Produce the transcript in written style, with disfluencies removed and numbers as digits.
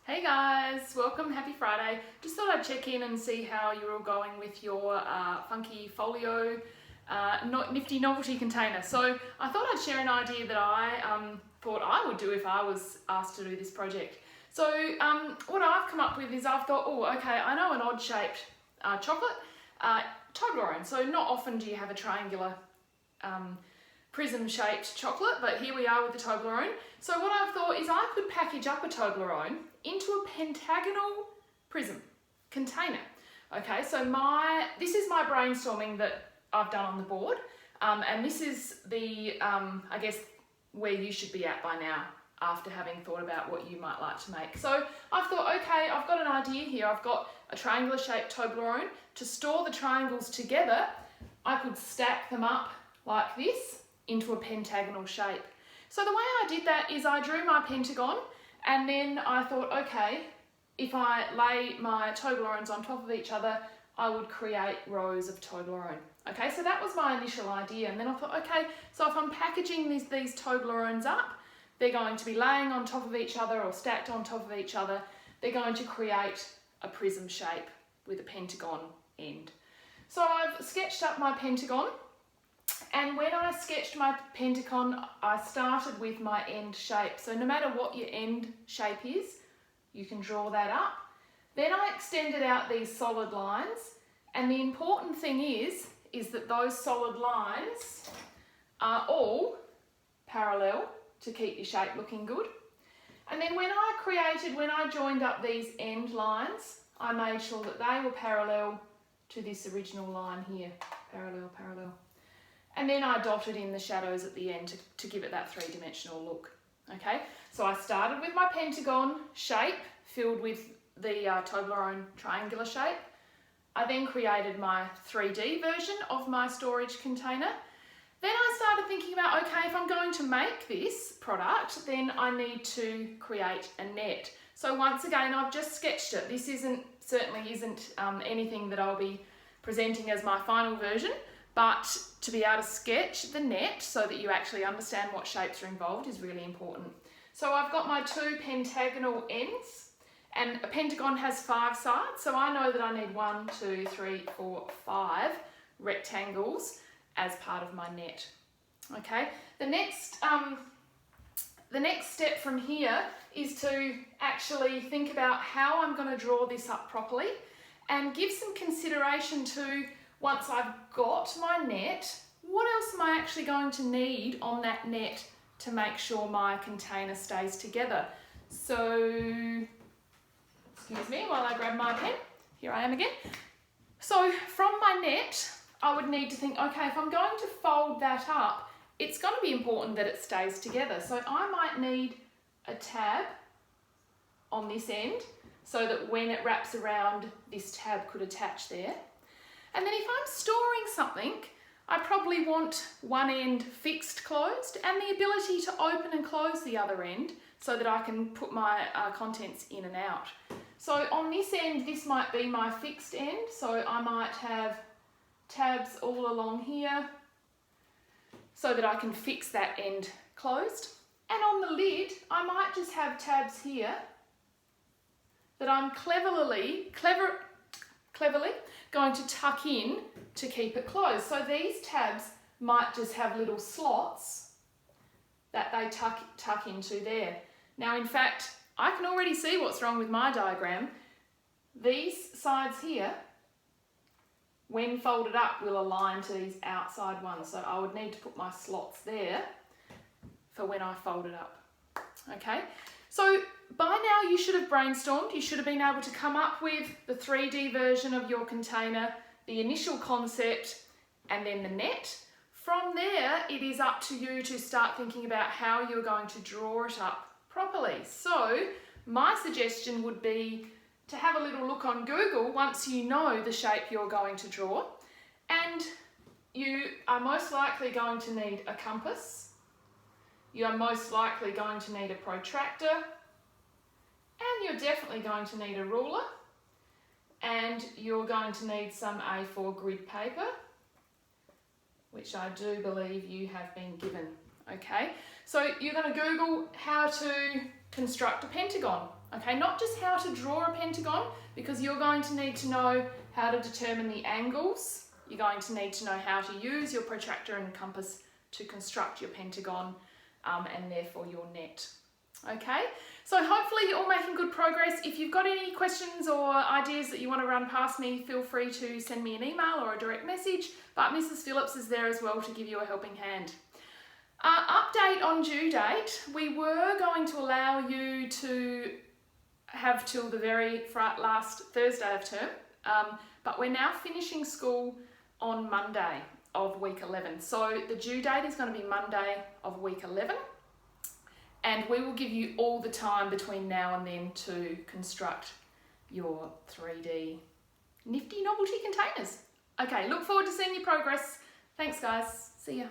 Hey guys, welcome, happy Friday. Just thought I'd check in and see how you're all going with your funky Folio nifty novelty container. So I thought I'd share an idea that I thought I would do if I was asked to do this project. So what I've come up with is I've thought, oh okay, I know an odd shaped chocolate, Toblerone. So not often do you have a triangular prism shaped chocolate, but here we are with the Toblerone. So what I've thought is I could package up a Toblerone into a pentagonal prism container. Okay, so this is my brainstorming that I've done on the board, and this is the, I guess, where you should be at by now after having thought about what you might like to make. So I've thought, okay, I've got an idea here. I've got a triangular shaped Toblerone. To store the triangles together, I could stack them up like this into a pentagonal shape. So the way I did that is I drew my pentagon, and then I thought, okay, if I lay my Toblerones on top of each other, I would create rows of Toblerone. Okay, so that was my initial idea, and then I thought, okay, so if I'm packaging these Toblerones up, they're going to be laying on top of each other or stacked on top of each other. They're going to create a prism shape with a pentagon end. So I've sketched up my pentagon. And when I sketched my pentagon, I started with my end shape. So no matter what your end shape is, you can draw that up. Then I extended out these solid lines. And the important thing is that those solid lines are all parallel to keep your shape looking good. And then when I joined up these end lines, I made sure that they were parallel to this original line here. Parallel, parallel. And then I dotted in the shadows at the end to give it that three-dimensional look. Okay, so I started with my pentagon shape filled with the Toblerone triangular shape. I then created my 3D version of my storage container. Then I started thinking about, okay, if I'm going to make this product, then I need to create a net. So once again, I've just sketched it. This certainly isn't anything that I'll be presenting as my final version. But to be able to sketch the net so that you actually understand what shapes are involved is really important. So I've got my two pentagonal ends, and a pentagon has 5 sides, so I know that I need 1, 2, 3, 4, 5 rectangles as part of my net. Okay, the next step from here is to actually think about how I'm going to draw this up properly and give some consideration to, once I've got my net, what else am I actually going to need on that net to make sure my container stays together? So, excuse me while I grab my pen. Here I am again. So from my net, I would need to think, okay, if I'm going to fold that up, it's going to be important that it stays together. So I might need a tab on this end so that when it wraps around, this tab could attach there. And then if I'm storing something, I probably want one end fixed closed and the ability to open and close the other end so that I can put my contents in and out. So on this end, this might be my fixed end. So I might have tabs all along here so that I can fix that end closed. And on the lid, I might just have tabs here that I'm cleverly going to tuck in to keep it closed. So these tabs might just have little slots that they tuck into there. Now in fact, I can already see what's wrong with my diagram. These sides here, when folded up, will align to these outside ones. So I would need to put my slots there for when I fold it up. Okay, so by now you should have brainstormed, you should have been able to come up with the 3D version of your container, the initial concept, and then the net. From there, it is up to you to start thinking about how you're going to draw it up properly. So my suggestion would be to have a little look on Google once you know the shape you're going to draw, and you are most likely going to need a compass, you are most likely going to need a protractor, and you're definitely going to need a ruler, and you're going to need some A4 grid paper, which I do believe you have been given. Okay, so you're going to Google how to construct a pentagon. Okay, not just how to draw a pentagon, because you're going to need to know how to determine the angles. You're going to need to know how to use your protractor and compass to construct your pentagon and therefore your net. Okay, so hopefully you're all making good progress. If you've got any questions or ideas that you want to run past me, feel free to send me an email or a direct message, but Mrs. Phillips is there as well to give you a helping hand. Update on due date. We were going to allow you to have till the very last Thursday of term, but we're now finishing school on Monday of week 11. So the due date is going to be Monday of week 11. And we will give you all the time between now and then to construct your 3D nifty novelty containers. Okay, look forward to seeing your progress. Thanks guys, see ya.